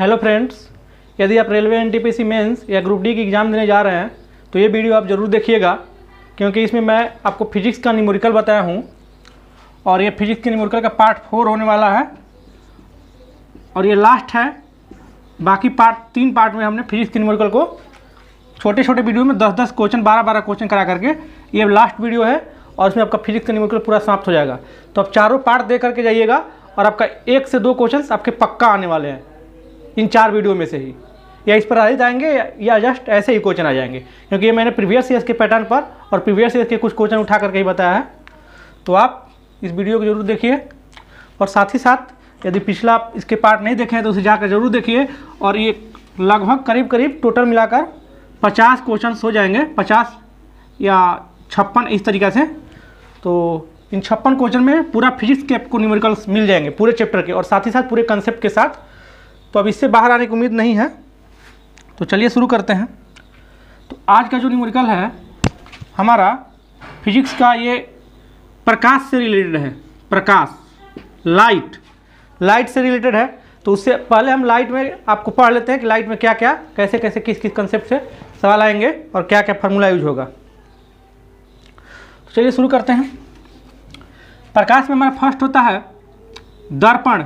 Hello friends, यदि आप railway NTPC mains या ग्रुप डी की एग्ज़ाम देने जा रहे हैं तो ये वीडियो आप ज़रूर देखिएगा, क्योंकि इसमें मैं आपको फिजिक्स का न्यूमेरिकल बताया हूँ और ये फिजिक्स के न्यूमेरिकल का पार्ट 4 होने वाला है और ये लास्ट है। बाकी तीन पार्ट में हमने फिजिक्स के न्यूमेरिकल को छोटे छोटे वीडियो में 10-10 क्वेश्चन 12-12 क्वेश्चन करा करके ये लास्ट वीडियो है और इसमें आपका फिजिक्स का न्यूमेरिकल पूरा समाप्त हो जाएगा। तो आप चारों पार्ट दे करके जाइएगा और आपका 1 से 2 क्वेश्चन आपके पक्का आने वाले हैं इन 4 वीडियो में से ही, या इस पर आधारित आएंगे या जस्ट ऐसे ही क्वेश्चन आ जाएंगे, क्योंकि ये मैंने प्रीवियस ईयर्स के पैटर्न पर और प्रीवियस ईयर्स के कुछ क्वेश्चन उठा करके ही बताया है। तो आप इस वीडियो को जरूर देखिए और साथ ही साथ यदि पिछला आप इसके पार्ट नहीं देखे हैं तो उसे जाकर जरूर देखिए। और ये लगभग करीब टोटल मिलाकर 50 क्वेश्चन हो जाएंगे, 50 या 56 इस तरीक़े से। तो इन 56 क्वेश्चन में पूरा फिजिक्स के आपको न्यूमेरिकल्स मिल जाएंगे पूरे चैप्टर के और साथ ही साथ पूरे कंसेप्ट के साथ। तो अब इससे बाहर आने की उम्मीद नहीं है, तो चलिए शुरू करते हैं। तो आज का जो न्यूमेरिकल है हमारा फिजिक्स का, ये प्रकाश से रिलेटेड है। प्रकाश, लाइट से रिलेटेड है। तो उससे पहले हम लाइट में आपको पढ़ लेते हैं कि लाइट में क्या क्या कैसे कैसे किस किस कंसेप्ट से सवाल आएंगे और क्या क्या फार्मूला यूज होगा। तो चलिए शुरू करते हैं। प्रकाश में हमारा फर्स्ट होता है दर्पण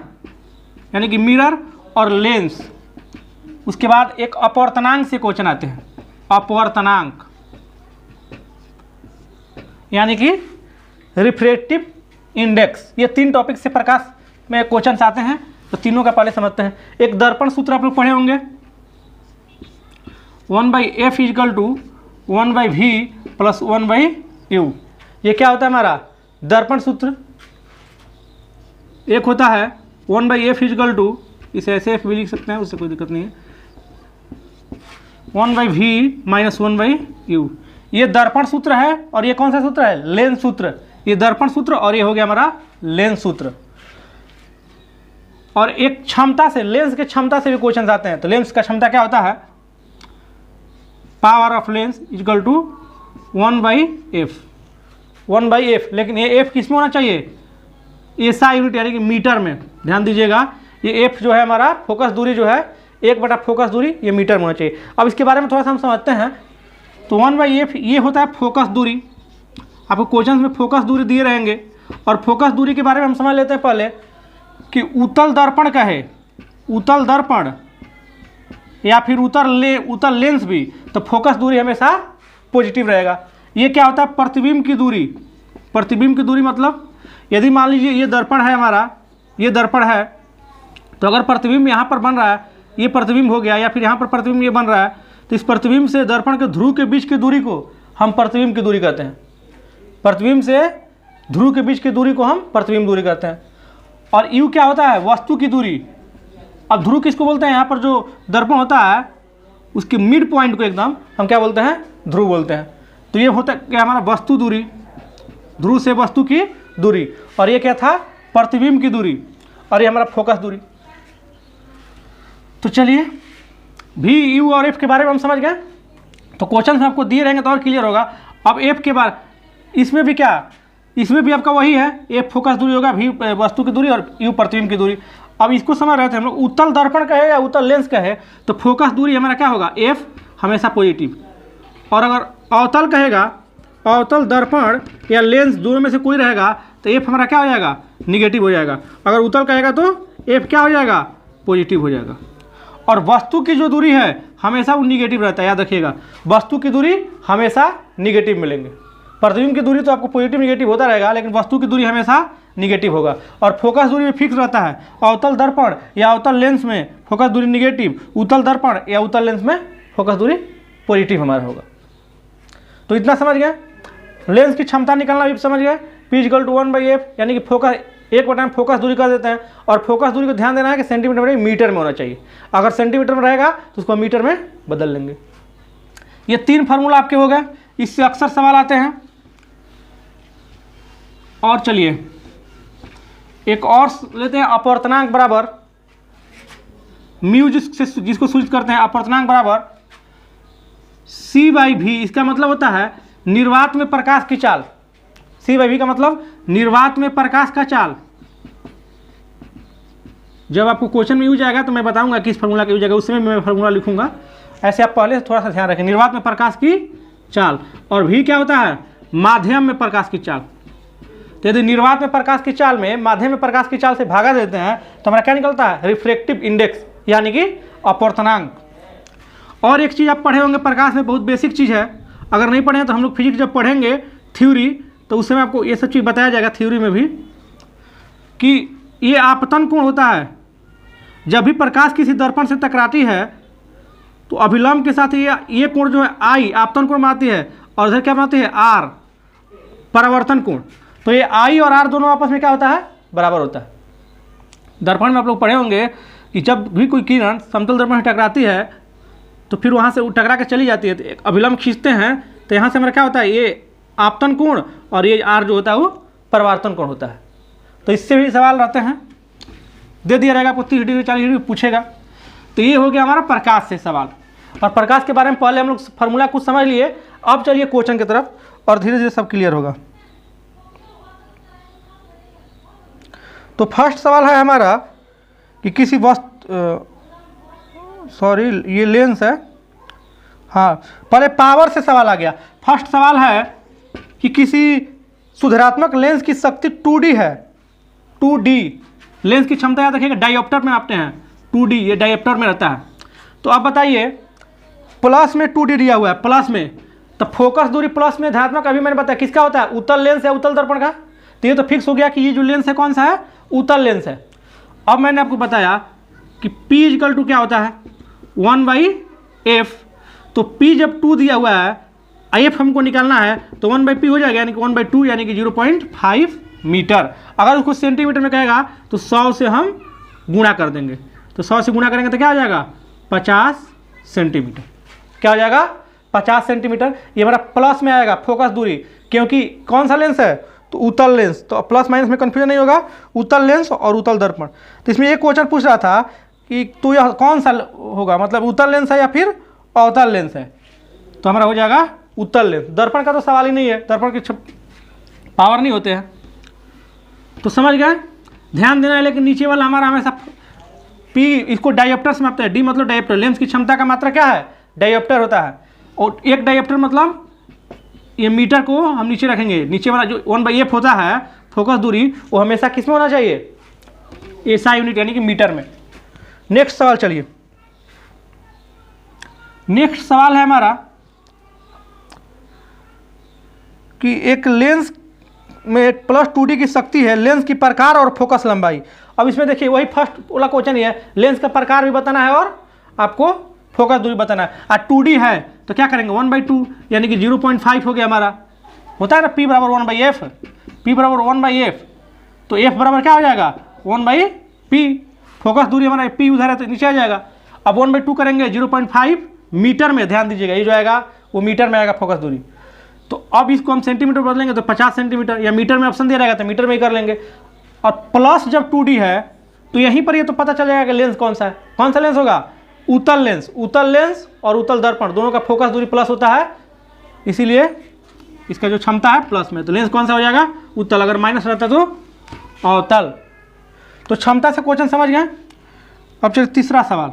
यानी कि मिरर और लेंस। उसके बाद एक अपवर्तनांक से क्वेश्चन आते हैं, अपवर्तनांक यानी कि रिफ्रैक्टिव इंडेक्स। ये 3 टॉपिक से प्रकाश में क्वेश्चन आते हैं, तो तीनों का पहले समझते हैं। एक दर्पण सूत्र आप लोग पढ़े होंगे, 1/f = 1/v + 1/u। ये क्या होता है हमारा दर्पण सूत्र? एक होता है 1/f = इसे ऐसे f भी लिख सकते हैं, उससे कोई दिक्कत नहीं है, 1/v - 1/u। ये दर्पण सूत्र है और ये कौन सा सूत्र है? लेंस सूत्र। ये दर्पण सूत्र और ये हो गया हमारा लेंस सूत्र। और एक क्षमता से, लेंस के क्षमता से भी क्वेश्चन आते हैं। तो लेंस का क्षमता क्या होता है? Power of lens = 1/f। लेकिन ये f किस में होना चाहिए? एसआई यूनिट यानी कि मीटर में। ध्यान दीजिएगा, ये f जो है हमारा फोकस दूरी जो है 1/, फोकस दूरी ये मीटर में होना चाहिए। अब इसके बारे में थोड़ा सा हम समझते हैं। तो 1/f ये होता है फोकस दूरी। आपको क्वेश्चन में फोकस दूरी दिए रहेंगे और फोकस दूरी के बारे में हम समझ लेते हैं पहले कि उत्तल दर्पण का है, उत्तल दर्पण या फिर उत्तल लेंस भी, तो फोकस दूरी हमेशा पॉजिटिव रहेगा। ये क्या होता है? प्रतिबिंब की दूरी। प्रतिबिंब की दूरी मतलब यदि मान लीजिए ये दर्पण है हमारा, ये दर्पण है, तो अगर प्रतिबिंब यहाँ पर बन रहा है, ये प्रतिबिंब हो गया, या फिर यहाँ पर प्रतिबिंब ये बन रहा है, तो इस प्रतिबिंब से दर्पण के ध्रुव के बीच की दूरी को हम प्रतिबिंब की दूरी कहते हैं। प्रतिबिंब से ध्रुव के बीच की दूरी को हम प्रतिबिंब दूरी कहते हैं। और यू क्या होता है? वस्तु की दूरी। अब ध्रुव किसको बोलते हैं? यहाँ पर जो दर्पण होता है उसके मिड पॉइंट को एकदम हम क्या बोलते हैं? ध्रुव बोलते हैं। तो ये होता है क्या हमारा? वस्तु दूरी, ध्रुव से वस्तु की दूरी। और ये क्या था? प्रतिबिंब की दूरी। और ये हमारा फोकस दूरी। तो चलिए भी, यू और एफ के बारे में हम समझ गए। तो क्वेश्चन आपको दिए रहेंगे तो और क्लियर होगा। अब एफ के बारे, इसमें भी क्या? इसमें भी आपका वही है, एफ फोकस दूरी होगा, भी वस्तु की दूरी और यू प्रतिबिंब की दूरी। अब इसको समझ रहे थे हम लोग, उत्तल दर्पण का है या उत्तल लेंस का है, तो फोकस दूरी हमारा क्या होगा? एफ हमेशा पॉजिटिव। और अगर अवतल कहेगा, अवतल दर्पण या लेंस दोनों में से कोई रहेगा, तो एफ हमारा क्या हो जाएगा? निगेटिव हो जाएगा। अगर उत्तल कहेगा तो एफ क्या हो जाएगा? पॉजिटिव हो जाएगा। और वस्तु की जो दूरी है हमेशा वो निगेटिव रहता है, याद रखिएगा, वस्तु की दूरी हमेशा निगेटिव मिलेंगे। प्रतिबिंब की दूरी तो आपको पॉजिटिव निगेटिव होता रहेगा, लेकिन वस्तु की दूरी हमेशा निगेटिव होगा। और फोकस दूरी में फिक्स रहता है, अवतल दर्पण या अवतल लेंस में फोकस दूरी निगेटिव, उत्तल दर्पण या उत्तल लेंस में फोकस दूरी पॉजिटिव हमारा होगा। तो इतना समझ गए। लेंस की क्षमता निकालना भी समझ गए, P = 1/f यानी कि फोकस 1/, में फोकस दूरी कर देते हैं। और फोकस दूरी को ध्यान देना है कि सेंटीमीटर में मीटर में होना चाहिए। अगर सेंटीमीटर में रहेगा तो उसको मीटर में बदल लेंगे। ये 3 फार्मूला आपके हो गए, इससे अक्सर सवाल आते हैं। और चलिए एक और लेते हैं, अपवर्तनांक बराबर म्यू, जिसको सूचित करते हैं अपवर्तनांक बराबर c/v। इसका मतलब होता है निर्वात में प्रकाश की चाल। c/v का मतलब निर्वात में प्रकाश का चाल। जब आपको क्वेश्चन में यूज आएगा तो मैं बताऊंगा किस फार्मूला का यूज आएगा, उस समय मैं फार्मूला लिखूंगा। ऐसे आप पहले से थोड़ा सा ध्यान रखें। निर्वात में प्रकाश की चाल, और भी क्या होता है, माध्यम में प्रकाश की चाल। तो यदि निर्वात में प्रकाश की चाल में माध्यम में प्रकाश की चाल से भागा देते हैं तो हमारा क्या निकलता है, रिफ्लेक्टिव इंडेक्स, यानी कि अपवर्तनांक। और एक चीज़ आप पढ़े होंगे प्रकाश में, बहुत बेसिक चीज़ है, अगर नहीं पढ़े हैं तो हम लोग फिजिक्स जब पढ़ेंगे थ्योरी तो उस समय आपको ये सब चीज़ बताया जाएगा थ्योरी में भी, कि ये आपतन कोण होता है। जब भी प्रकाश किसी दर्पण से टकराती है तो अभिलंब के साथ ये कोण जो है आई आपतन कोण बनाती है, और इधर क्या बनाती है, आर परावर्तन कोण। तो ये आई और आर दोनों आपस में क्या होता है, बराबर होता है। दर्पण में आप लोग पढ़े होंगे कि जब भी कोई किरण समतल दर्पण से टकराती है तो फिर वहाँ से टकरा के चली जाती है, तो एक अभिलंब खींचते हैं तो यहाँ से हमारा क्या होता है, ये आपतन कोण, और ये आर जो होता है वो परावर्तन कोण होता है। तो इससे भी सवाल रहते हैं, दे दिया रहेगा आपको 30 डिग्री 40 डिग्री पूछेगा। तो ये हो गया हमारा प्रकाश से सवाल, और प्रकाश के बारे में पहले हम लोग फार्मूला कुछ समझ लिए। अब चलिए क्वेश्चन की तरफ, और धीरे धीरे सब क्लियर होगा। तो फर्स्ट सवाल है हमारा कि किसी वस्तु, सॉरी ये लेंस है, हाँ पहले पावर से सवाल आ गया। फर्स्ट सवाल है कि किसी सुधारात्मक लेंस की शक्ति 2D है, 2D लेंस की क्षमता याद रखिएगा, डायोप्टर में मापते हैं, 2D ये डायोप्टर में रहता है। तो आप बताइए प्लस में 2D दिया हुआ है, प्लस में, तो फोकस दूरी प्लस में धनात्मक, अभी मैंने बताया किसका होता है, उत्तल लेंस है, उत्तल दर्पण का। तो ये तो फिक्स हो गया कि ये जो लेंस है कौन सा है, उत्तल लेंस है। अब मैंने आपको बताया कि P = क्या होता है, 1/f। तो P जब 2 दिया हुआ है, F हमको निकालना है तो 1/P हो जाएगा, यानी कि 1/2 यानी कि 0.5 मीटर। अगर उसको सेंटीमीटर में कहेगा तो 100 से हम गुणा कर देंगे, तो 100 से गुणा करेंगे तो क्या हो जाएगा, 50 सेंटीमीटर। क्या हो जाएगा, 50 सेंटीमीटर। ये हमारा प्लस में आएगा फोकस दूरी, क्योंकि कौन सा लेंस है, तो उत्तल लेंस। तो प्लस माइनस में कन्फ्यूजन नहीं होगा, उत्तल लेंस और उत्तल दर्पण। तो इसमें एक क्वेश्चन पूछ रहा था कि तो यह कौन सा होगा, मतलब उत्तल लेंस है या फिर अवतल लेंस है। तो हमारा हो जाएगा उत्तल लेंस। दर्पण का तो सवाल ही नहीं है, दर्पण के पावर नहीं होते हैं। तो समझ गए, ध्यान देना है। लेकिन नीचे वाला हमारा हमेशा P, इसको डायोप्टर से मापते हैं। D मतलब डायोप्टर, लेंस की क्षमता का मात्रा क्या है, डायोप्टर होता है। और एक डायोप्टर मतलब ये मीटर को हम नीचे रखेंगे, नीचे वाला जो 1/f होता है फोकस दूरी, वो हमेशा किस में होना चाहिए, SI यूनिट यानी कि मीटर में। नेक्स्ट सवाल चलिए, नेक्स्ट सवाल है हमारा कि एक लेंस में +2D की शक्ति है, लेंस की प्रकार और फोकस लंबाई। अब इसमें देखिए वही फर्स्ट वाला क्वेश्चन ही है, लेंस का प्रकार भी बताना है और आपको फोकस दूरी बताना है। और 2D है तो क्या करेंगे, 1/2 यानी कि 0.5 हो गया हमारा, होता है ना, P = 1/f, P = 1/f। तो f बराबर क्या हो जाएगा, 1/p। फोकस दूरी हमारा P उधर है तो नीचे आ जाएगा। अब 1/2 करेंगे 0.5 मीटर में, ध्यान दीजिएगा ये जो आएगा वो मीटर में आएगा फोकस दूरी। तो अब इसको हम सेंटीमीटर बदलेंगे तो 50 सेंटीमीटर, या मीटर में ऑप्शन दिया रहेगा तो मीटर में ही कर लेंगे। और प्लस जब 2D है तो यहीं पर ये तो पता चल जाएगा कि लेंस कौन सा है। कौन सा लेंस होगा, उत्तल लेंस। उत्तल लेंस और उत्तल दर्पण दोनों का फोकस दूरी प्लस होता है, इसीलिए इसका जो क्षमता है प्लस में। तो लेंस कौन सा हो जाएगा, उत्तल। अगर माइनस रहता तो अवतल। तो क्षमता से क्वेश्चन समझ गए। अब चलिए तीसरा सवाल,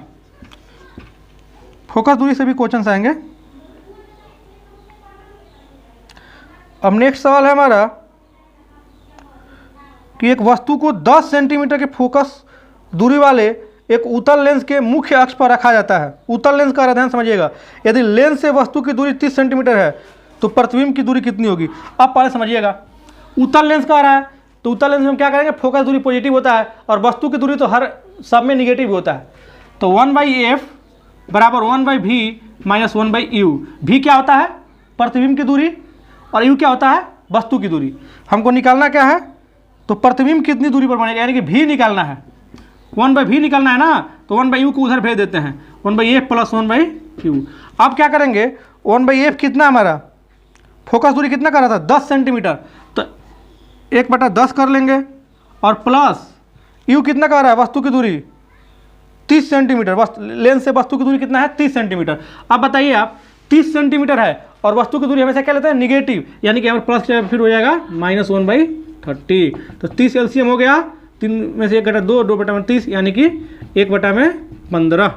फोकस दूरी से भी क्वेश्चन आएंगे। अब नेक्स्ट सवाल है हमारा कि एक वस्तु को 10 सेंटीमीटर के फोकस दूरी वाले एक उत्तल लेंस के मुख्य अक्ष पर रखा जाता है। उत्तल लेंस का ध्यान समझिएगा। यदि लेंस से वस्तु की दूरी 30 सेंटीमीटर है तो प्रतिबिंब की दूरी कितनी होगी। अब पहले समझिएगा, उत्तल लेंस का आ रहा है तो उत्तल लेंस में हम क्या करेंगे, फोकस दूरी पॉजिटिव होता है और वस्तु की दूरी तो हर सब में निगेटिव होता है। तो 1/f = 1/v - 1/u। v क्या होता है, प्रतिबिंब की दूरी, और u क्या होता है, वस्तु की दूरी। हमको निकालना क्या है, तो प्रतिबिंब कितनी दूरी पर बनेगा, यानी कि v निकालना है। 1/v निकालना है ना, तो 1/u को उधर भेज देते हैं, 1/f + 1/u। अब क्या करेंगे, 1/f कितना हमारा फोकस दूरी कितना कर रहा था, 10 सेंटीमीटर, तो 1/10 कर लेंगे, और प्लस u कितना कर रहा है, वस्तु की दूरी 30 सेंटीमीटर। लेंस से वस्तु की दूरी कितना है, 30 सेंटीमीटर। अब बताइए आप, 30 सेंटीमीटर है और वस्तु की दूरी हमेशा क्या लेते हैं, निगेटिव, यानी कि अगर प्लस फिर हो जाएगा -1/30। तो 30 LCM हो गया 3 में से 1 घटा 2, 2 बटा में 30, यानी कि 1 बटा में 15।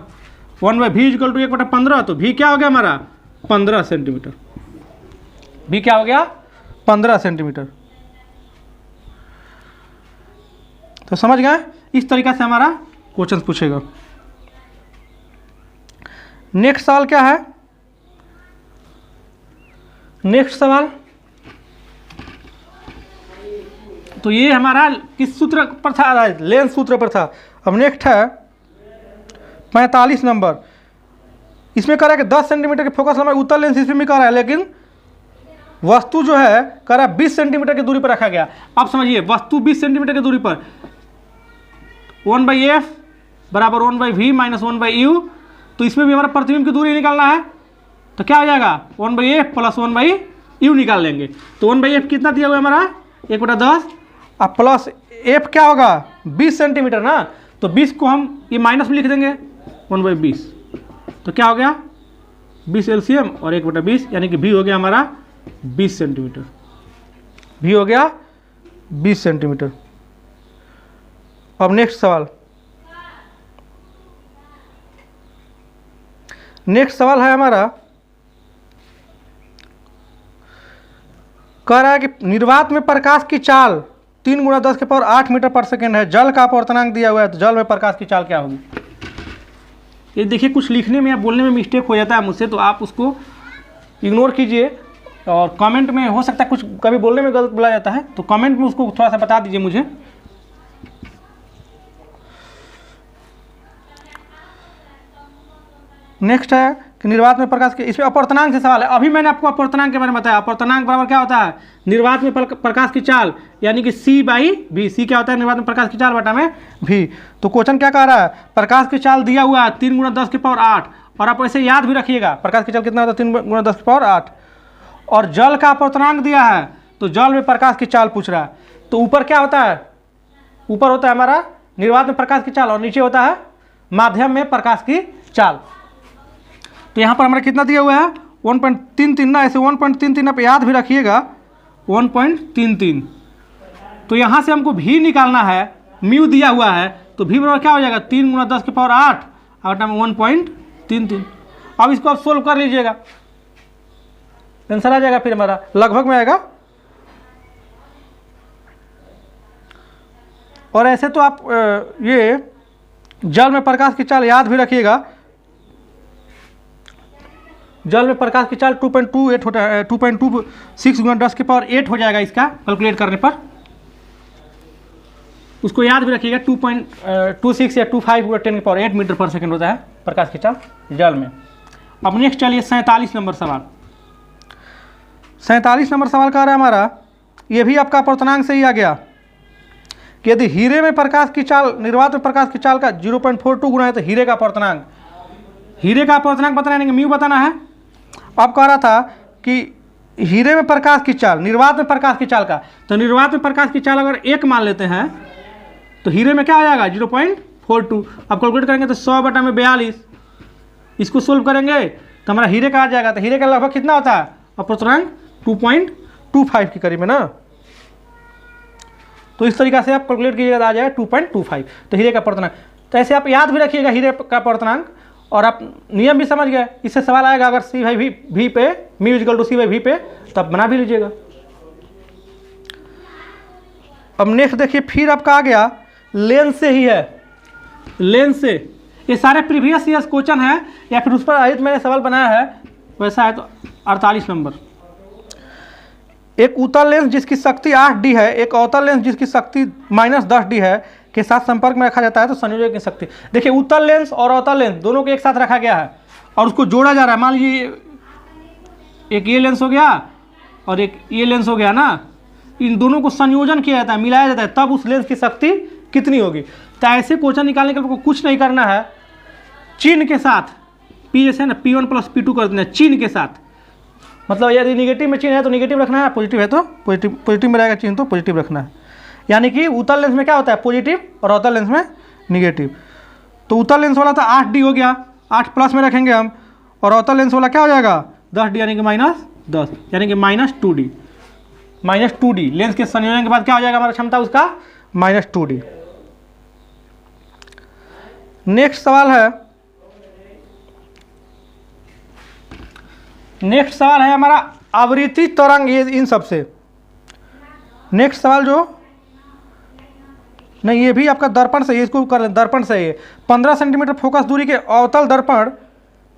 1/v इक्वल टू 1 बटा 15, तो v क्या हो गया हमारा 15 सेंटीमीटर। v क्या हो गया 15 सेंटीमीटर। तो समझ गए, इस तरीका से हमारा क्वेश्चन पूछेगा। नेक्स्ट सवाल क्या है, नेक्स्ट सवाल तो ये हमारा किस सूत्र पर था, लेंस सूत्र पर था। अब नेक्स्ट है 45 नंबर। इसमें कह रहा है कि 10 सेंटीमीटर की फोकस लंबाई उत्तल लेंस इसमें भी कह रहा है, लेकिन वस्तु जो है कह रहा है 20 सेंटीमीटर की दूरी पर रखा गया। अब समझिए, वस्तु 20 सेंटीमीटर की दूरी पर 1/f बराबर 1/v माइनस 1/u, तो इसमें भी हमारा प्रतिबिंब की दूरी निकालना है। तो क्या हो जाएगा 1/f प्लस 1/u निकाल लेंगे। तो 1/f कितना दिया हुआ है हमारा 1/10, अब प्लस f क्या होगा 20 सेंटीमीटर ना, तो 20 को हम ये माइनस में लिख देंगे 1/20, तो क्या हो गया 20 LCM और 1/20, यानी कि v हो गया हमारा 20 सेंटीमीटर। v हो गया 20 सेंटीमीटर। अब नेक्स्ट सवाल, नेक्स्ट सवाल है हमारा, कह रहा है कि निर्वात में प्रकाश की चाल 3 × 10⁸ मीटर पर सेकेंड है। जल का अपवर्तनांक दिया हुआ है, तो जल में प्रकाश की चाल क्या होगी। ये देखिए, कुछ लिखने में या बोलने में मिस्टेक हो जाता है मुझसे, तो आप उसको इग्नोर कीजिए। और कमेंट में हो सकता है कुछ कभी बोलने में गलत बोला जाता है, तो कमेंट में उसको थोड़ा सा बता दीजिए मुझे। नेक्स्ट है कि निर्वात में प्रकाश के, इसमें अपवर्तनांक से सवाल है। अभी मैंने आपको अपवर्तनांक के बारे में बताया। अपवर्तनांक बराबर क्या होता है निर्वात में प्रकाश की चाल, यानी कि c/v। c क्या होता है निर्वात में प्रकाश की चाल बटा में v। तो क्वेश्चन क्या कह रहा है, प्रकाश की चाल दिया हुआ है 3 × 10⁸, और आप ऐसे याद भी रखिएगा प्रकाश की चाल कितना होता है 3 × 10⁸। और जल का अपवर्तनांक दिया है, तो जल में प्रकाश की चाल पूछ रहा है। तो ऊपर क्या होता है, ऊपर होता है हमारा निर्वात में प्रकाश की चाल, और नीचे होता है माध्यम में प्रकाश की चाल। तो यहाँ पर हमारा कितना दिया हुआ है 1.33 ना, ऐसे 1.33 आप याद भी रखिएगा 1.33। तो यहाँ से हमको v निकालना है, म्यू दिया हुआ है, तो v बराबर क्या हो जाएगा 3 × 10⁸ बटा में 1.33। अब इसको आप सोल्व कर लीजिएगा, आंसर आ जाएगा, फिर हमारा लगभग में आएगा। और ऐसे तो आप ये जल में प्रकाश की चाल याद भी रखिएगा। जल में प्रकाश की चाल 2.28 होता है, 2.26 × 10⁸ हो जाएगा इसका कैलकुलेट करने पर। उसको याद भी रखिएगा 2.26 या 25 × 10⁸ मीटर पर सेकेंड होता है प्रकाश की चाल जल में। अब नेक्स्ट चलिए 47 नंबर सवाल। 47 नंबर सवाल कह रहा है हमारा, ये भी आपका अपवर्तनांक से ही आ गया कि यदि हीरे में प्रकाश की चाल निर्वात में प्रकाश की चाल का 0.42 गुना है, तो हीरे का अपवर्तनांक, हीरे का अपवर्तनांक बताना है, म्यू बताना है। अब कह रहा था कि हीरे में प्रकाश की चाल निर्वात में प्रकाश की चाल का, तो निर्वात में प्रकाश की चाल अगर 1 मान लेते हैं, तो हीरे में क्या आ जाएगा 0.42। अब कैलकुलेट करेंगे तो 100 बटा में 42, इसको सोल्व करेंगे तो हमारा हीरे का आ जाएगा। तो हीरे का लगभग कितना होता है अपवर्तनांक 2.25 के करीब है ना। तो इस तरीका से आप कैलकुलेट कीजिएगा तो आ जाएगा 2.25, तो हीरे का अपवर्तनांक। तो ऐसे आप याद भी रखिएगा हीरे का अपवर्तनांक, और आप नियम भी समझ गए। इससे सवाल आएगा अगर c/v पे म्यू इक्वल टू c/v पे, तो आप बना भी लीजिएगा। अब नेक्स्ट देखिए, फिर आपका आ गया लेंस से ही है, लेंस से। ये सारे प्रीवियस ईयर्स क्वेश्चन है या फिर उस पर आधारित मैंने सवाल बनाया है, वैसा है। तो 48 नंबर, एक उत्तल लेंस जिसकी शक्ति 8D है, एक अवतल लेंस जिसकी शक्ति -10D है के साथ संपर्क में रखा जाता है, तो संयोजक की शक्ति। देखिए, उत्तल लेंस और अवतल लेंस दोनों को एक साथ रखा गया है और उसको जोड़ा जा रहा है। मान लीजिए एक ये लेंस हो गया और एक ये लेंस हो गया ना, इन दोनों को संयोजन किया जाता है, मिलाया जाता है, तब उस लेंस की शक्ति कितनी होगी। तो ऐसे क्वेश्चन निकालने के लिए कुछ नहीं करना है, चिन्ह के साथ P जैसे ना P1 + P2 कर देना है, चिन्ह के साथ। मतलब यदि निगेटिव में चिन्ह है तो निगेटिव रखना है, पॉजिटिव है तो पॉजिटिव में रहेगा चिन्ह तो पॉजिटिव रखना है। यानी कि उत्तल लेंस में क्या होता है पॉजिटिव और अवतल लेंस में निगेटिव। तो उत्तल लेंस वाला तो 8D हो गया, 8 प्लस में रखेंगे हम, और अवतल लेंस वाला क्या हो जाएगा 10D, यानी कि -10, यानी कि -2D। लेंस के संयोजन के बाद क्या हो जाएगा हमारा क्षमता उसका -2D। नेक्स्ट सवाल है हमारा आवृत्ति तरंग, ये इन सब से। नेक्स्ट सवाल जो नहीं, ये भी आपका दर्पण से, इसको कर लें, दर्पण से। ये 15 सेंटीमीटर फोकस दूरी के अवतल दर्पण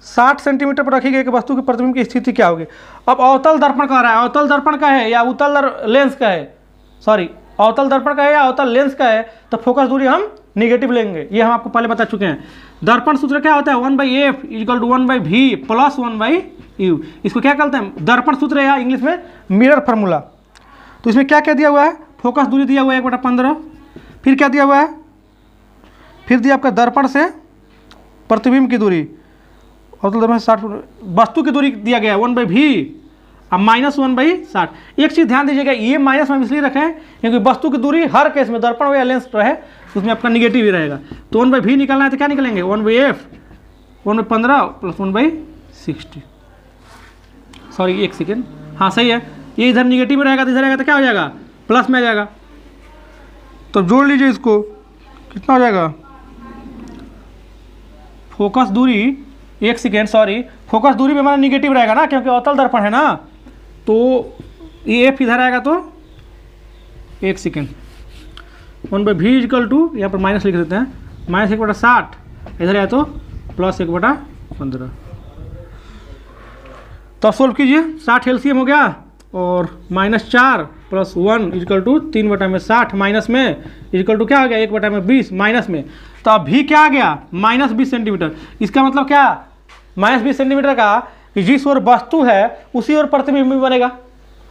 60 सेंटीमीटर पर रखी गई कि वस्तु के प्रतिबिंब की स्थिति क्या होगी। अब अवतल दर्पण कह रहा है, अवतल दर्पण का है या उत्तल लेंस का है, सॉरी अवतल दर्पण का है या अवतल लेंस का है, तो फोकस दूरी हम निगेटिव लेंगे, ये हम आपको पहले बता चुके हैं। दर्पण सूत्र क्या होता है, 1/f = 1/v + 1/u। इसको क्या कहते हैं, दर्पण सूत्र या इंग्लिश में मिरर फार्मूला। तो इसमें क्या क्या दिया हुआ है, फोकस दूरी दिया हुआ है 1/15, फिर क्या दिया हुआ है, फिर दिया आपका दर्पण से प्रतिबिंब की दूरी, अवतल दर्पण 60, वस्तु की दूरी दिया गया है 1/v अब -1/60। एक चीज़ ध्यान दीजिएगा, ये माइनस में इसलिए रखें क्योंकि वस्तु की दूरी हर केस में दर्पण हो या लेंस रहे उसमें आपका निगेटिव ही रहेगा। तो 1/v निकालना है तो क्या निकलेंगे, 1/f 1/15 + 1/60, सॉरी एक सेकेंड, हाँ सही है, ये इधर निगेटिव में रहेगा तो इधर रहेगा तो क्या हो जाएगा, प्लस में आ जाएगा। तो जोड़ लीजिए इसको, कितना हो जाएगा, फोकस दूरी, एक सेकेंड सॉरी, फोकस दूरी में हमारा निगेटिव रहेगा ना क्योंकि अवतल दर्पण है ना, तो ये एफ इधर आएगा, तो एक सेकेंड 1/v = यहाँ पर माइनस लिख देते हैं, -1/60, इधर आया तो +1/15। तो सोल्व कीजिए, 60 एलसीएम हो गया और -4 + 1 = 3/60, माइनस में इक्वल क्या आ गया, 1/20 माइनस में। तो अब भी क्या आ गया, -20 सेंटीमीटर। इसका मतलब क्या, -20 सेंटीमीटर का कि जिस ओर वस्तु है उसी ओर प्रतिबिंब भी बनेगा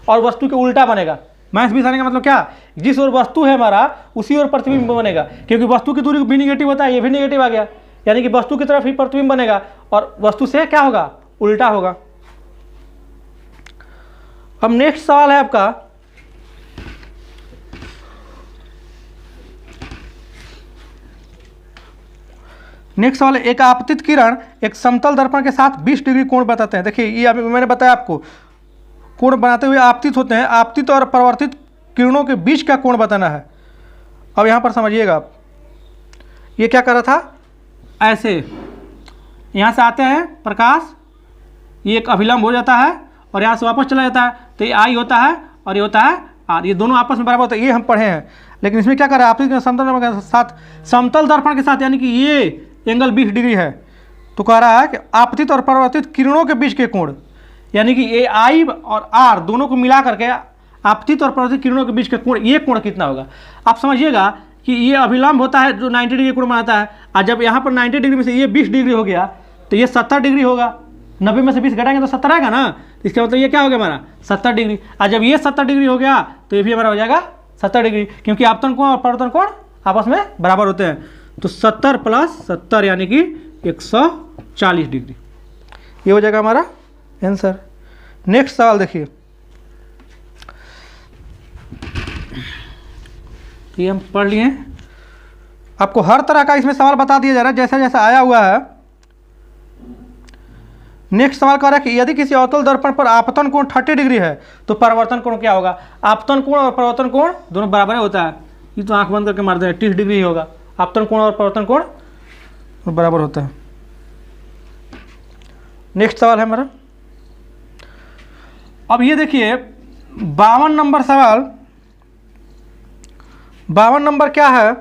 और वस्तु के उल्टा बनेगा। -20 आने का मतलब क्या, जिस ओर वस्तु है हमारा उसी ओर प्रतिबिंब बनेगा, क्योंकि वस्तु की दूरी भी निगेटिव होता है, ये भी निगेटिव आ गया, यानी कि वस्तु की तरफ ही प्रतिबिंब बनेगा और वस्तु से क्या होगा, उल्टा होगा। अब नेक्स्ट सवाल है आपका, नेक्स्ट सवाल है, एक आपतित किरण एक समतल दर्पण के साथ 20 डिग्री कोण बताते हैं। देखिए ये अभी मैंने बताया आपको, कोण बनाते हुए आपतित होते हैं, आपतित और परावर्तित किरणों के बीच का कोण बताना है। अब यहाँ पर समझिएगा आप, ये क्या कर रहा था, ऐसे यहाँ से आते हैं प्रकाश, ये एक अभिलंब हो जाता है और यहाँ से वापस चला जाता है, तो ये आई होता है और ये होता है आर, ये दोनों आपस में बराबर होता है, ये हम पढ़े हैं। लेकिन इसमें क्या कर रहा है, आपतित समतल दर्पण के साथ, समतल दर्पण के साथ, यानी कि ये एंगल 20 डिग्री है, तो कह रहा है कि आपतित और परावर्तित किरणों के बीच के कोण, यानी कि ए आई और आर दोनों को मिला करके आपतित और परावर्तित किरणों के बीच का कोण, ये कोण कितना होगा। आप समझिएगा कि ये अभिलंब होता है जो 90 डिग्री कोण बनाता है, और जब यहाँ पर 90 डिग्री में से ये 20 डिग्री हो गया तो ये 70 डिग्री होगा, 90 में से 20 घटाएंगे तो 70 आएगा ना, तो इसका मतलब ये क्या हो गया हमारा 70 डिग्री। और जब ये 70 डिग्री हो गया तो ये भी हमारा हो जाएगा 70 डिग्री, क्योंकि आपतन कोण और परावर्तन कोण आपस में बराबर होते हैं। तो 70 + 70 यानी कि 140 डिग्री, ये हो जाएगा हमारा आंसर। नेक्स्ट सवाल देखिए, ये हम पढ़ लिए, आपको हर तरह का इसमें सवाल बता दिया जा रहा है जैसा जैसा आया हुआ है। नेक्स्ट सवाल कह रहा है कि यदि किसी अवतल दर्पण पर आपतन कोण 30 डिग्री है तो परावर्तन कोण क्या होगा। आपतन कोण और परावर्तन कोण दोनों बराबर होता है, ये तो आंख बंद करके मार दें, 30 डिग्री होगा, आपतन कोण और परावर्तन कोण बराबर होता है। नेक्स्ट सवाल है हमारा, अब ये देखिए 52 नंबर सवाल, 52 नंबर क्या है,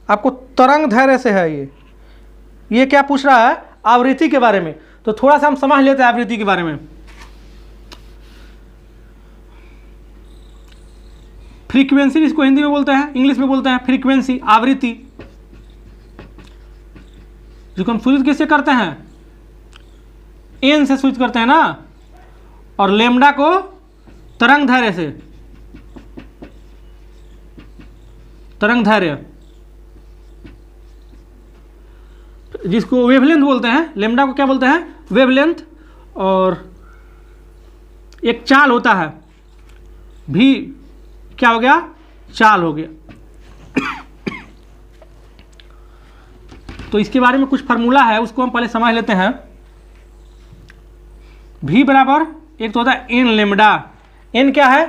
आपको तरंग धैर्य से है। ये क्या पूछ रहा है, आवृत्ति के बारे में। तो थोड़ा सा हम समझ लेते हैं आवृत्ति के बारे में। फ्रीक्वेंसी इसको हिंदी में बोलते हैं, इंग्लिश में बोलते हैं फ्रीक्वेंसी, आवृत्ति, जिसको हम सूचित किससे करते हैं, एन से सूचित करते हैं ना, और लेमडा को तरंग धैर्य से, तरंग धैर्य जिसको वेवलेंथ बोलते हैं, लेमडा को क्या बोलते हैं, वेवलेंथ, और एक चाल होता है भी, क्या हो गया, चाल हो गया। तो इसके बारे में कुछ फार्मूला है, उसको हम पहले समझ लेते हैं। भी बराबर एक तो होता है एन लेमडा, एन क्या है,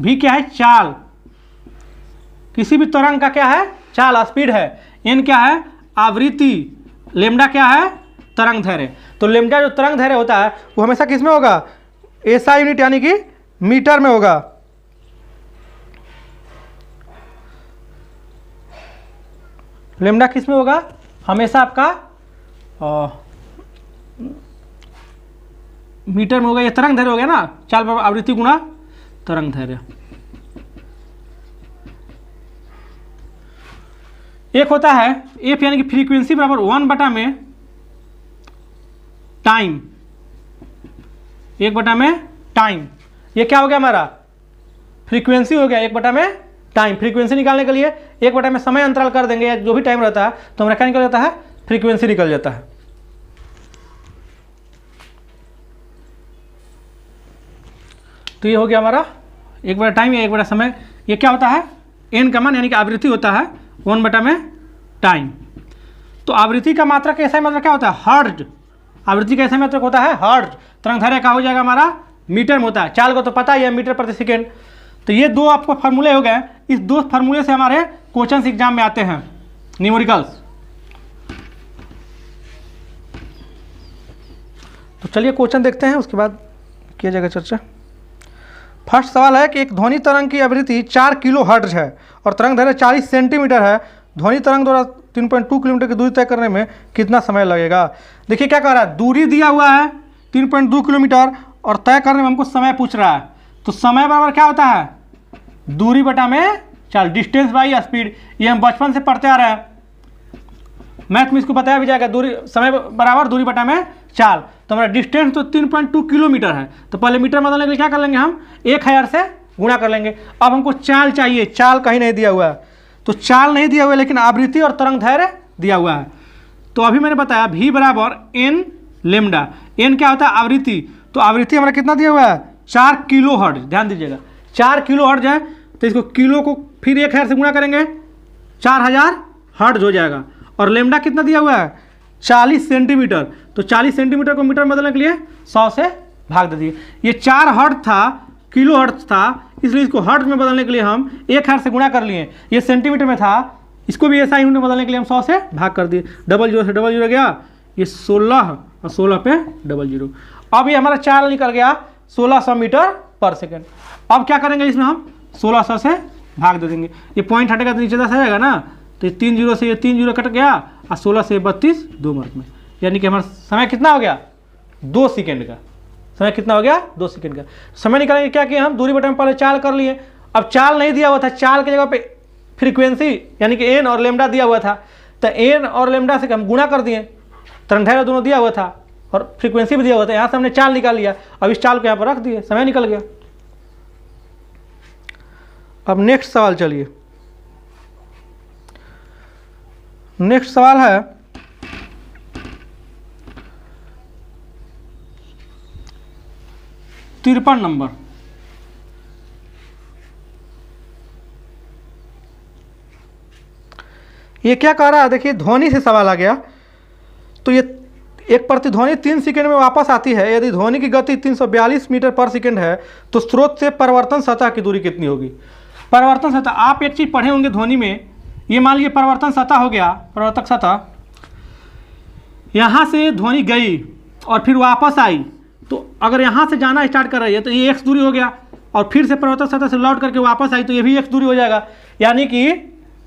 भी क्या है, चाल, किसी भी तरंग का क्या है, चाल स्पीड है, एन क्या है, आवृत्ति, लेमडा क्या है, तरंग दैर्घ्य। तो लेमडा जो तरंग दैर्घ्य होता है वो हमेशा किस में होगा, एसआई यूनिट यानी कि मीटर में होगा। लेमडा किस में होगा, हमेशा आपका मीटर में होगा। ये तरंग दैर्घ्य हो गया ना, चाल बराबर आवृत्ति गुणा तरंग दैर्घ्य। एक होता है एफ यानी कि फ्रीक्वेंसी बराबर 1 बटा में टाइम, 1 बटा में टाइम। ये क्या हो गया हमारा, फ्रीक्वेंसी हो गया 1 बटा में टाइम। फ्रीक्वेंसी निकालने के लिए 1 बटा में समय अंतराल कर देंगे, या जो भी टाइम रहता है तो हमारा क्या निकल जाता है, फ्रीक्वेंसी निकल जाता है। तो ये हो गया हमारा 1 बटा टाइम या 1 बटा समय। ये क्या होता है, एन का मान यानी कि आवृत्ति होता है 1 बटा में टाइम। तो आवृत्ति का मात्रक ऐसा मात्रक क्या होता है, हर्ट्ज। आवृत्ति का ऐसा मात्रक होता है हर्ट्ज। तरंग दैर्घ्य का हो जाएगा हमारा मीटर में होता है, चाल को तो पता ही है मीटर प्रति सेकेंड। तो ये दो आपको फार्मूले हो गए, इस दो फार्मूले से हमारे क्वेश्चन एग्जाम में आते हैं न्यूमेरिकल्स। तो चलिए क्वेश्चन देखते हैं, उसके बाद किया जाएगा चर्चा। फर्स्ट सवाल है कि एक ध्वनि तरंग की आवृत्ति 4 किलो हर्ट्ज है और तरंग दैर्घ्य 40 सेंटीमीटर है। ध्वनि तरंग द्वारा 3.2 किलोमीटर की दूरी तय करने में कितना समय लगेगा। देखिए क्या कह रहा है, दूरी दिया हुआ है 3.2 किलोमीटर और तय करने में हमको समय पूछ रहा है। तो समय बराबर क्या होता है, दूरी बटा में चाल, डिस्टेंस बाई स्पीड। ये हम बचपन से पढ़ते आ रहे हैं, मैथ में इसको बताया भी जाएगा। दूरी, समय बराबर दूरी बटा में चाल। तो हमारा डिस्टेंस तो 3.2 किलोमीटर है, तो पहले मीटर बदलने के लिए क्या कर लेंगे हम, 1000 से गुणा कर लेंगे। अब हमको चाल चाहिए, चाल कहीं नहीं दिया हुआ है, तो चाल नहीं दिया हुआ है, लेकिन आवृत्ति और तरंग दैर्घ्य दिया हुआ है। तो अभी मैंने बताया v बराबर एन लेमडा। एन क्या होता है, आवृत्ति। तो आवृत्ति हमारा कितना दिया हुआ है, 4 किलो हर्ट्ज। ध्यान दीजिएगा 4 किलो हर्ट्ज है, तो इसको किलो को फिर 1000 से गुणा करेंगे, 4000 हर्ट्ज हो जाएगा। और लेमडा कितना दिया हुआ है, 40 सेंटीमीटर। तो 40 सेंटीमीटर को मीटर में बदलने के लिए 100 से भाग दे दिए। ये 4 हर्ट्ज था, किलो हर्ट्ज था, इसलिए इसको हर्ट्ज में बदलने के लिए हम 1000 से गुणा कर लिए। ये सेंटीमीटर में था, इसको भी ऐसा यूनिट में बदलने के लिए हम 100 से भाग कर दिए। 00 से 00 गया, ये 16 और 16 पे 00। अब ये हमारा चाल निकल गया 1600 मीटर पर सेकेंड। अब क्या करेंगे, इसमें हम 1600 से भाग दे देंगे। ये पॉइंट हटेगा तो नीचे 10 आ जाएगा ना, तो ये 3 0 से ये 3 0 कट गया और 16 से 32 2 मिनट में, यानी कि हमारा समय कितना हो गया, 2 सेकेंड का। समय कितना हो गया, 2 सेकेंड का। समय निकालेंगे, क्या किया हम, दूरी बटा में पहले चाल कर लिए। अब चाल नहीं दिया हुआ था, चाल की जगह पे फ्रीक्वेंसी यानी कि एन और लेमडा दिया हुआ था, तो एन और लेमडा से हम गुणा कर दिए। तरंग दैर्घ्य दोनों दिया हुआ था और फ्रीक्वेंसी भी दिया हुआ था, यहाँ से हमने चाल निकाल लिया। अब इस चाल को यहाँ पर रख दिए, समय निकल गया। अब नेक्स्ट सवाल चलिए। नेक्स्ट सवाल है तिरपन नंबर। ये क्या कह रहा है, देखिए ध्वनि से सवाल आ गया। तो ये एक प्रतिध्वनि 3 सेकंड में वापस आती है। यदि ध्वनि की गति 342 मीटर पर सेकंड है तो स्रोत से परिवर्तन सतह की दूरी कितनी होगी। परिवर्तन सतह, आप एक चीज पढ़े होंगे ध्वनि में, ये मान लीजिए परिवर्तन सतह हो गया, परिवर्तक सतह। यहाँ से ध्वनि गई और फिर वापस आई, तो अगर यहाँ से जाना स्टार्ट कर रही है तो ये x दूरी हो गया, और फिर से परिवर्तन सतह से लौट करके वापस आई तो ये भी x दूरी हो जाएगा। यानी कि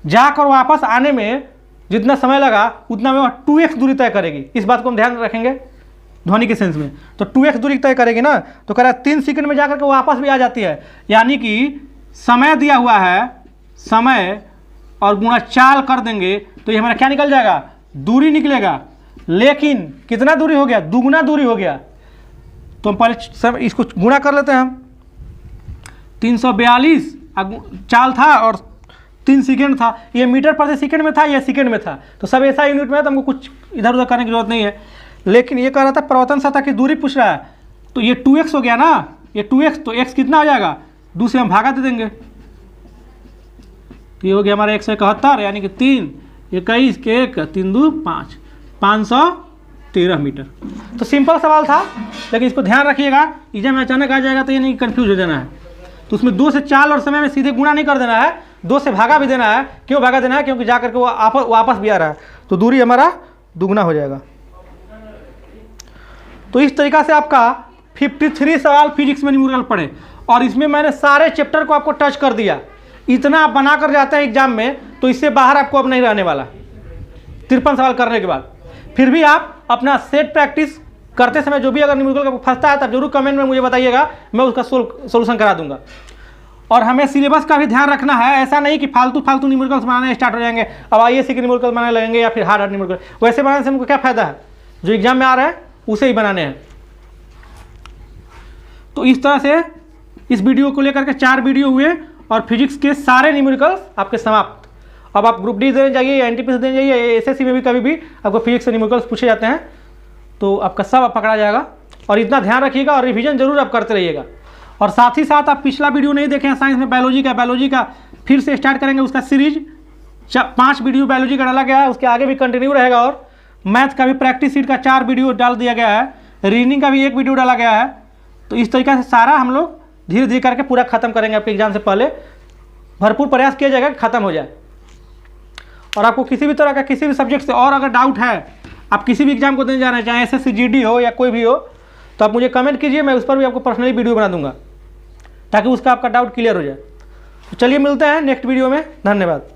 जाकर वापस आने में जितना समय लगा उतना में 2x दूरी तय करेगी। इस बात को हम ध्यान रखेंगे ध्वनि के सेंस में। तो 2x दूरी तय करेगी ना, तो कह रहा है 3 सेकंड में जाकर के वापस भी आ जाती है। यानी कि समय दिया हुआ है, समय और गुणा चाल कर देंगे तो ये हमारा क्या निकल जाएगा, दूरी निकलेगा। लेकिन कितना दूरी हो गया, दुगुना दूरी हो गया। तो हम पहले इसको गुणा कर लेते हैं हम। 342 चाल था और 3 सेकेंड था, ये मीटर प्रति सेकेंड में था, ये सेकेंड में था, तो सब ऐसा यूनिट में है, तो हमको कुछ इधर उधर करने की जरूरत नहीं है। लेकिन ये कह रहा था परिवर्तन सतह की दूरी पूछ रहा है, तो ये 2x हो गया ना, ये 2x, तो x कितना हो जाएगा, 2 से हम भागा दे देंगे। ये हो गया हमारा 171, यानी कि 3 21 के 1 3 2 5 513 मीटर। तो सिंपल सवाल था, लेकिन इसको ध्यान रखिएगा, एग्जाम में अचानक आ जाएगा तो ये नहीं कन्फ्यूज हो जाना है। तो उसमें 2 से चाल और समय में सीधे गुणा नहीं कर देना है, 2 से भागा भी देना है। क्यों भागा देना है, क्योंकि जाकर के वो वापस भी आ रहा है। तो दूरी हमारा दुगना हो जाएगा। तो इस तरीक़ा से आपका 53 सवाल फिजिक्स में न्यूमेरिकल पढ़े, और इसमें मैंने सारे चैप्टर को आपको टच कर दिया। इतना आप बना कर जाते हैं एग्जाम में, तो इससे बाहर आपको अब नहीं रहने वाला 53 सवाल करने के बाद। फिर भी आप अपना सेट प्रैक्टिस करते समय जो भी अगर न्यूमेरिकल का फंसता है तब जरूर कमेंट में मुझे बताइएगा, मैं उसका सोल्यूशन करा दूंगा। और हमें सिलेबस का भी ध्यान रखना है, ऐसा नहीं कि फालतू न्यूमेरिकल्स बनाने स्टार्ट हो जाएंगे, अब आईएएस के न्यूमेरिकल बनाने लगेंगे या फिर हार्ड न्यूमेरिकल। वैसे बनाने से हमको क्या फ़ायदा है, जो एग्जाम में आ रहा है उसे ही बनाने हैं। तो इस तरह से इस वीडियो को लेकर के 4 वीडियो हुए और फिजिक्स के सारे न्यूमेरिकल्स आपके समाप्त। अब आप ग्रुप डी देने जाइए या एनटीपीसी देने जाइए, एसएससी में भी कभी भी आपको फिजिक्स से न्यूमेरिकल्स पूछे जाते हैं, तो आपका सब पकड़ा जाएगा। और इतना ध्यान रखिएगा और रिवीजन जरूर आप करते रहिएगा। और साथ ही साथ आप पिछला वीडियो नहीं देखें साइंस में बायोलॉजी का फिर से स्टार्ट करेंगे उसका सीरीज। 5 वीडियो बायोलॉजी का डाला गया है, उसके आगे भी कंटिन्यू रहेगा। और मैथ का भी प्रैक्टिस सीट का 4 वीडियो डाल दिया गया है, रीजनिंग का भी 1 वीडियो डाला गया है। तो इस तरीके से सारा हम लोग धीरे धीरे करके पूरा खत्म करेंगे। आपके एग्जाम से पहले भरपूर प्रयास किया जाएगा कि खत्म हो जाए। और आपको किसी भी तरह का किसी भी सब्जेक्ट से और अगर डाउट है, आप किसी भी एग्जाम को देने जा रहे हैं, चाहे एसएससी जीडी हो या कोई भी हो, तो आप मुझे कमेंट कीजिए, मैं उस पर भी आपको पर्सनली वीडियो बना दूंगा ताकि उसका आपका डाउट क्लियर हो जाए। तो चलिए मिलते हैं नेक्स्ट वीडियो में। धन्यवाद।